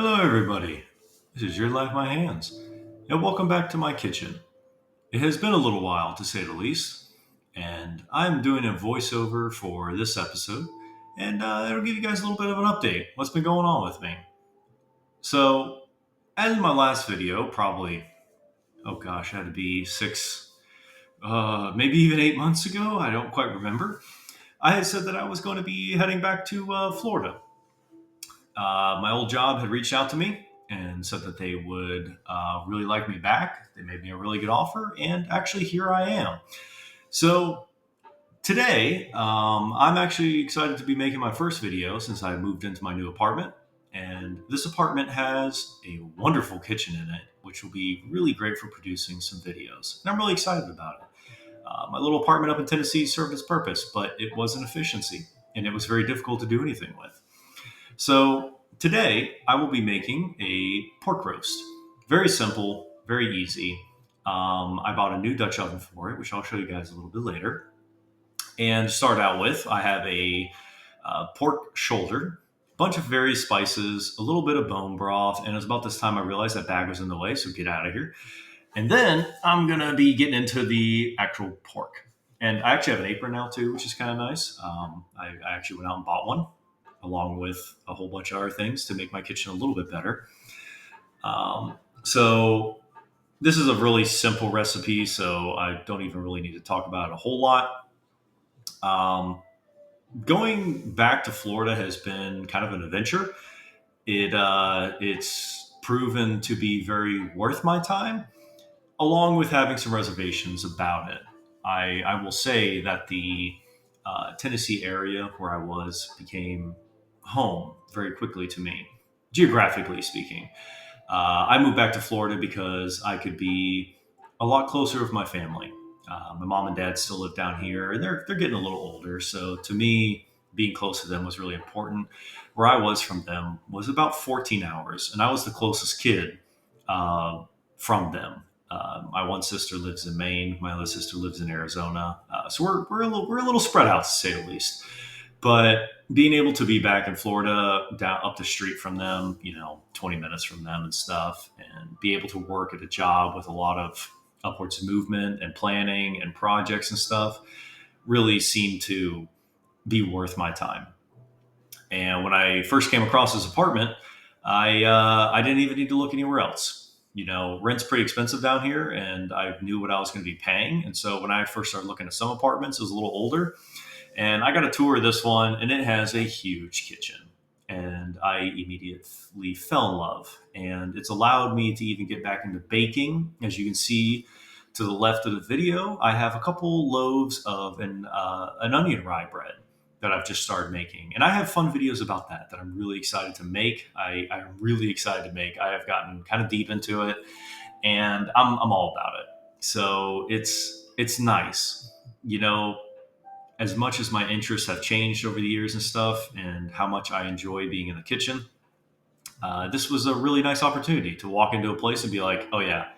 Hello, everybody. This is Your Life, My Hands, and welcome back to my kitchen. It has been a little while, to say the least, and I'm doing a voiceover for this episode, and it'll give you guys a little bit of an update. What's been going on with me? So, as in my last video, probably, oh gosh, had to be maybe even 8 months ago. I don't quite remember. I had said that I was going to be heading back to Florida. My old job had reached out to me and said that they would really like me back. They made me a really good offer, and actually, here I am. So, today, I'm actually excited to be making my first video since I moved into my new apartment. And this apartment has a wonderful kitchen in it, which will be really great for producing some videos. And I'm really excited about it. My little apartment up in Tennessee served its purpose, but it was an efficiency, and it was very difficult to do anything with. So today I will be making a pork roast. Very simple, very easy. I bought a new Dutch oven for it, which I'll show you guys a little bit later. And to start out with, I have a pork shoulder, a bunch of various spices, a little bit of bone broth, and it was about this time I realized that bag was in the way, so get out of here. And then I'm gonna be getting into the actual pork. And I actually have an apron now too, which is kind of nice. I actually went out and bought one along with a whole bunch of other things to make my kitchen a little bit better. So this is a really simple recipe, so I don't even really need to talk about it a whole lot. Um, Going back to Florida has been kind of an adventure. It's proven to be very worth my time, along with having some reservations about it. I will say that the Tennessee area where I was became home very quickly to me, geographically speaking. I moved back to Florida because I could be a lot closer with my family. My mom and dad still live down here, and they're getting a little older. So to me, being close to them was really important. Where I was from them was about 14 hours, and I was the closest kid from them. My one sister lives in Maine. My other sister lives in Arizona. So we're a little spread out, to say the least. But being able to be back in Florida, down up the street from them, 20 minutes from them and stuff, and be able to work at a job with a lot of upwards movement and planning and projects and stuff really seemed to be worth my time. And when I first came across this apartment, I didn't even need to look anywhere else. Rent's pretty expensive down here, and I knew what I was going to be paying. And so when I first started looking at some apartments, it was a little older, and I got a tour of this one, and it has a huge kitchen. And I immediately fell in love. And it's allowed me to even get back into baking. As you can see to the left of the video, I have a couple loaves of an onion rye bread that I've just started making. And I have fun videos about that I'm really excited to make. I'm really excited to make. I have gotten kind of deep into it, and I'm all about it. So it's nice. You know, as much as my interests have changed over the years and stuff, and how much I enjoy being in the kitchen, this was a really nice opportunity to walk into a place and be like, oh yeah,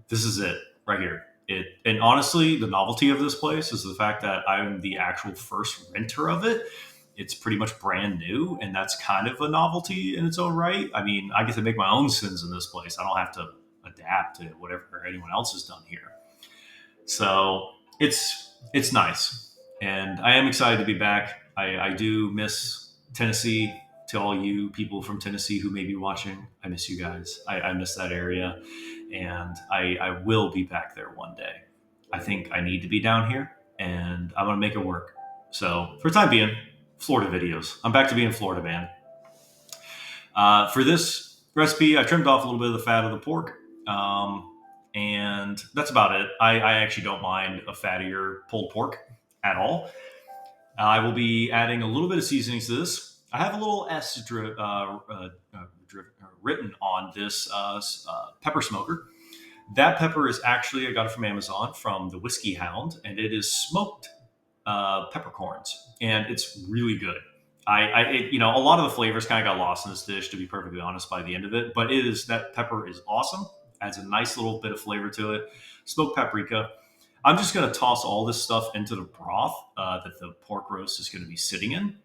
this is it right here. And honestly, the novelty of this place is the fact that I'm the actual first renter of it. It's pretty much brand new, and that's kind of a novelty in its own right. I mean, I get to make my own sins in this place. I don't have to adapt to whatever anyone else has done here. So it's nice, and I am excited to be back. I do miss Tennessee. To all you people from Tennessee who may be watching, I miss you guys. I miss that area, and I will be back there one day. I think I need to be down here, and I'm gonna make it work. So for the time being, Florida videos. I'm back to being Florida man. For this recipe, I trimmed off a little bit of the fat of the pork. And that's about it. I actually don't mind a fattier pulled pork at all. I will be adding a little bit of seasonings to this. I have a little written on this pepper smoker. That pepper is actually, I got it from Amazon from the Whiskey Hound, and it is smoked peppercorns, and it's really good. A lot of the flavors kind of got lost in this dish, to be perfectly honest, by the end of it. But that pepper is awesome. Adds a nice little bit of flavor to it. Smoked paprika. I'm just going to toss all this stuff into the broth that the pork roast is going to be sitting in.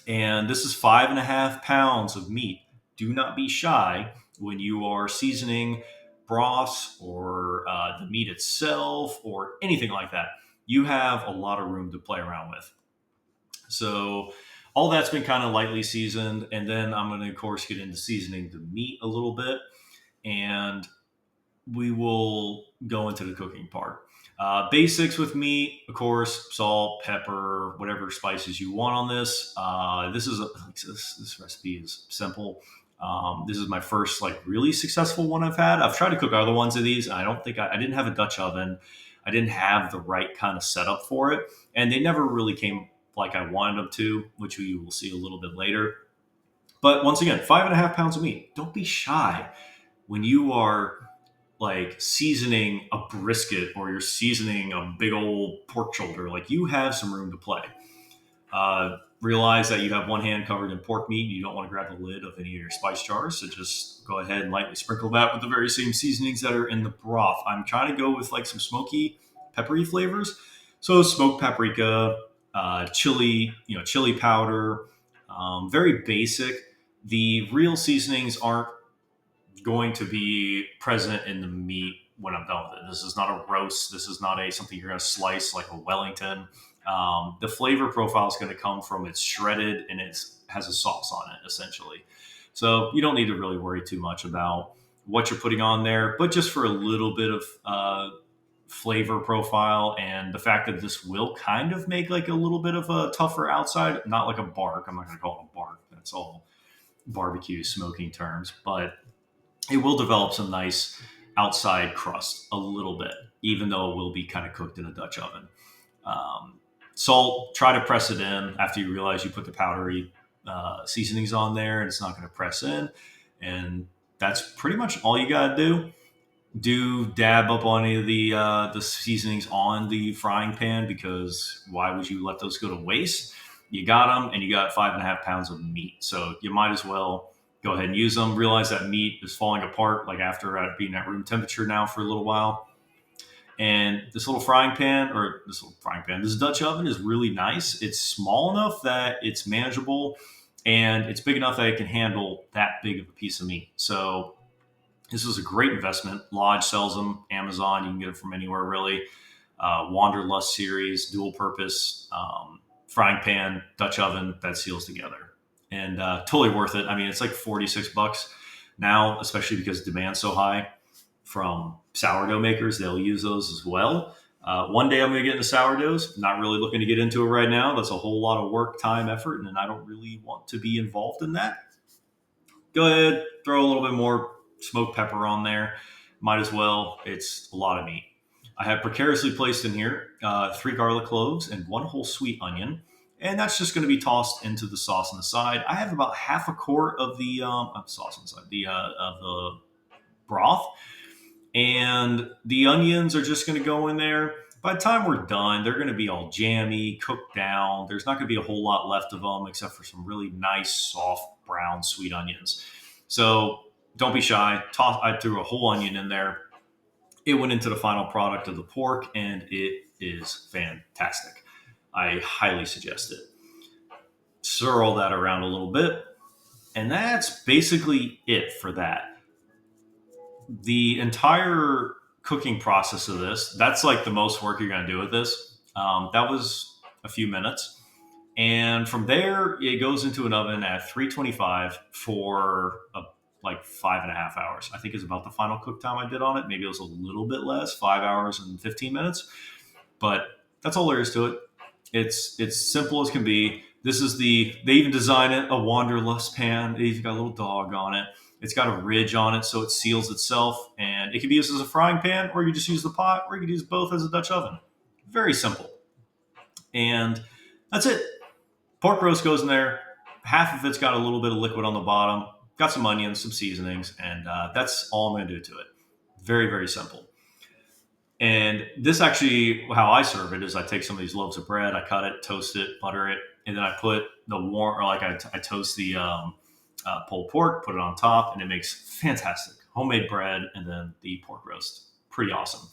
And this is 5.5 pounds of meat do not be shy when you are seasoning broths or the meat itself or anything like that. You have a lot of room to play around with. So all that's been kind of lightly seasoned, and then I'm going to, of course, get into seasoning the meat a little bit, and we will go into the cooking part. Basics with meat, of course, salt, pepper, whatever spices you want on this. This recipe is simple. This is my first like really successful one I've had. I've tried to cook other ones of these. I don't think I didn't have a Dutch oven. I didn't have the right kind of setup for it, and they never really came like I wanted them to, which we will see a little bit later. But once again, 5.5 pounds of meat. Don't be shy when you are like seasoning a brisket or you're seasoning a big old pork shoulder. Like you have some room to play. Realize that you have one hand covered in pork meat and you don't want to grab the lid of any of your spice jars. So just go ahead and lightly sprinkle that with the very same seasonings that are in the broth. I'm trying to go with like some smoky, peppery flavors. So smoked paprika, chili, chili powder, very basic. The real seasonings aren't going to be present in the meat when I'm done with it. This is not a roast. This is not a something you're going to slice like a Wellington. The flavor profile is going to come from it's shredded and it has a sauce on it essentially. So you don't need to really worry too much about what you're putting on there, but just for a little bit of flavor profile and the fact that this will kind of make like a little bit of a tougher outside, not like a bark. I'm not going to call it a bark. That's all barbecue smoking terms, but it will develop some nice outside crust a little bit, even though it will be kind of cooked in a Dutch oven. Salt, try to press it in after you realize you put the powdery seasonings on there and it's not going to press in. And that's pretty much all you got to do. Do dab up on any of the seasonings on the frying pan because why would you let those go to waste? You got them and you got 5.5 pounds of meat. So you might as well go ahead and use them. Realize that meat is falling apart like after being at room temperature now for a little while. And this Dutch oven is really nice. It's small enough that it's manageable and it's big enough that it can handle that big of a piece of meat. So this is a great investment. Lodge sells them, Amazon, you can get it from anywhere really. Wanderlust series, dual purpose, frying pan, Dutch oven that seals together. And totally worth it. I mean, it's like $46 now, especially because demand's so high from sourdough makers. They'll use those as well. One day I'm going to get into sourdoughs. Not really looking to get into it right now. That's a whole lot of work, time, effort, and I don't really want to be involved in that. Go ahead, throw a little bit more smoked pepper on there. Might as well. It's a lot of meat. I have precariously placed in here 3 garlic cloves and 1 whole sweet onion. And that's just going to be tossed into the sauce on the side. I have about half a quart of the sauce on the side, of the broth, and the onions are just going to go in there. By the time we're done, they're going to be all jammy, cooked down. There's not going to be a whole lot left of them except for some really nice, soft, brown, sweet onions. So don't be shy. I threw a whole onion in there. It went into the final product of the pork, and it is fantastic. I highly suggest it. Stir all that around a little bit, and that's basically it for that. The entire cooking process of this, that's like the most work you're going to do with this. That was a few minutes. And from there, it goes into an oven at 325 for like 5.5 hours. I think is about the final cook time I did on it. Maybe it was a little bit less, 5 hours and 15 minutes. But that's all there is to it. It's simple as can be. They even design it a wanderlust pan. It's got a little dog on it. It's got a ridge on it so it seals itself, and it can be used as a frying pan, or you just use the pot, or you can use both as a Dutch oven. Very simple. And that's it. Pork roast goes in there. Half of it's got a little bit of liquid on the bottom. Got some onions, some seasonings, and that's all I'm going to do to it. Very, very simple. And this actually, how I serve it is I take some of these loaves of bread, I cut it, toast it, butter it, and then I put I toast the pulled pork, put it on top, and it makes fantastic homemade bread, and then the pork roast. Pretty awesome.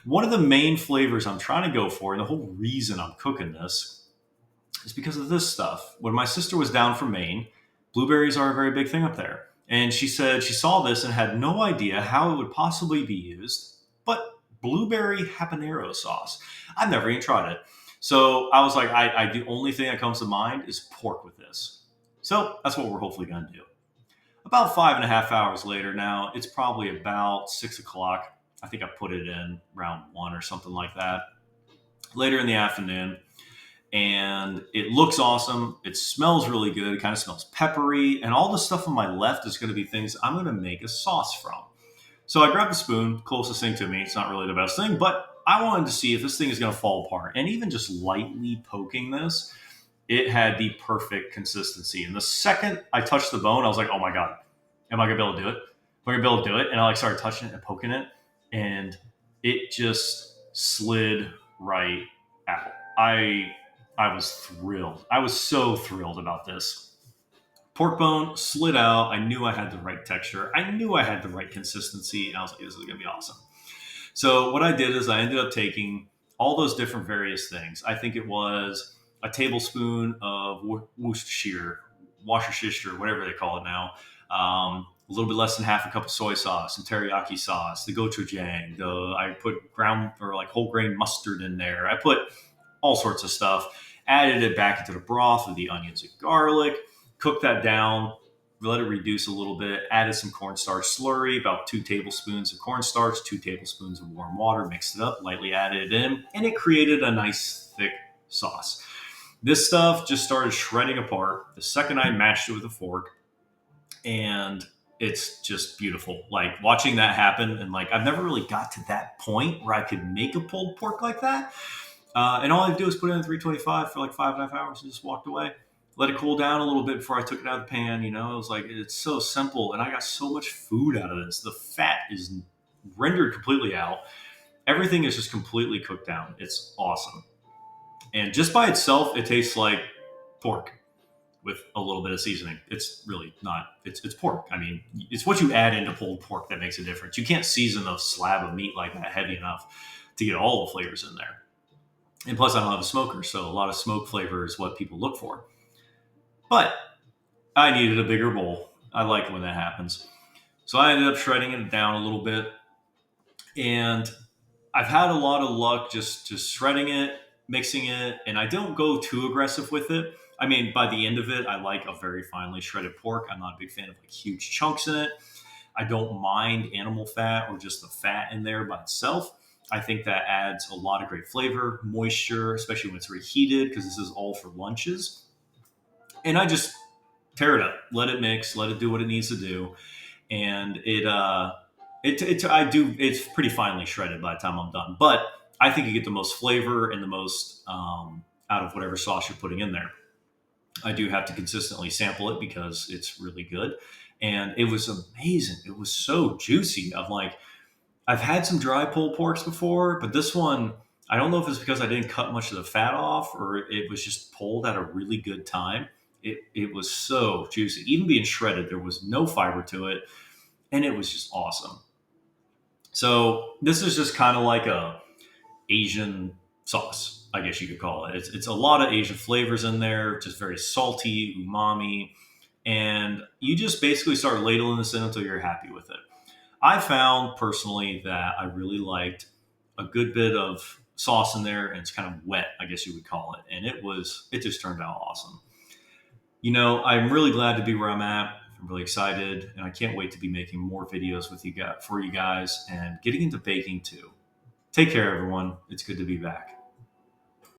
One of the main flavors I'm trying to go for, and the whole reason I'm cooking this, is because of this stuff. When my sister was down from Maine, blueberries are a very big thing up there. And she said she saw this and had no idea how it would possibly be used, but blueberry habanero sauce. I've never even tried it. So I was like, the only thing that comes to mind is pork with this. So that's what we're hopefully going to do. About 5.5 hours later now, it's probably about 6 o'clock. I think I put it in around 1 or something like that. Later in the afternoon, and it looks awesome. It smells really good. It kind of smells peppery, and all the stuff on my left is going to be things I'm going to make a sauce from. So I grabbed the spoon, closest thing to me. It's not really the best thing, but I wanted to see if this thing is going to fall apart. And even just lightly poking this, it had the perfect consistency. And the second I touched the bone, I was like, oh my God, am I going to be able to do it? Am I going to be able to do it? And I like started touching it and poking it, and it just slid right out. I was thrilled. I was so thrilled about this. Pork bone slid out. I knew I had the right texture. I knew I had the right consistency. And I was like, this is going to be awesome. So what I did is I ended up taking all those different various things. I think it was a tablespoon of Worcestershire, whatever they call it now. A little bit less than half a cup of soy sauce and teriyaki sauce, the gochujang. I put ground or like whole grain mustard in there. I put all sorts of stuff. Added it back into the broth with the onions and garlic. Cooked that down. Let it reduce a little bit. Added some cornstarch slurry, about 2 tablespoons of cornstarch, 2 tablespoons of warm water. Mixed it up, lightly added it in, and it created a nice thick sauce. This stuff just started shredding apart the second I mashed it with a fork, and it's just beautiful. Like watching that happen, and like I've never really got to that point where I could make a pulled pork like that. And all I had to do was put it in 325 for like 5.5 hours and just walked away. Let it cool down a little bit before I took it out of the pan. You know, it was like, it's so simple. And I got so much food out of this. The fat is rendered completely out. Everything is just completely cooked down. It's awesome. And just by itself, it tastes like pork with a little bit of seasoning. It's really not, it's pork. I mean, it's what you add into pulled pork that makes a difference. You can't season a slab of meat like that heavy enough to get all the flavors in there. And plus, I don't have a smoker, so a lot of smoke flavor is what people look for. But I needed a bigger bowl. I like when that happens. So I ended up shredding it down a little bit. And I've had a lot of luck just shredding it, mixing it, and I don't go too aggressive with it. I mean, by the end of it, I like a very finely shredded pork. I'm not a big fan of like huge chunks in it. I don't mind animal fat or just the fat in there by itself. I think that adds a lot of great flavor, moisture, especially when it's reheated, because this is all for lunches. And I just tear it up, let it mix, let it do what it needs to do, and it's pretty finely shredded by the time I'm done. But I think you get the most flavor and the most out of whatever sauce you're putting in there. I do have to consistently sample it because it's really good, and it was amazing. It was so juicy. I've had some dry pulled porks before, but this one, I don't know if it's because I didn't cut much of the fat off or it was just pulled at a really good time. It was so juicy. Even being shredded, there was no fiber to it, and it was just awesome. So this is just kind of like a Asian sauce, I guess you could call it. It's a lot of Asian flavors in there, just very salty, umami, and you just basically start ladling this in until you're happy with it. I found personally that I really liked a good bit of sauce in there, and it's kind of wet, I guess you would call it. And it just turned out awesome. You know, I'm really glad to be where I'm at. I'm really excited, and I can't wait to be making more videos with you guys for you guys and getting into baking too. Take care, everyone. It's good to be back.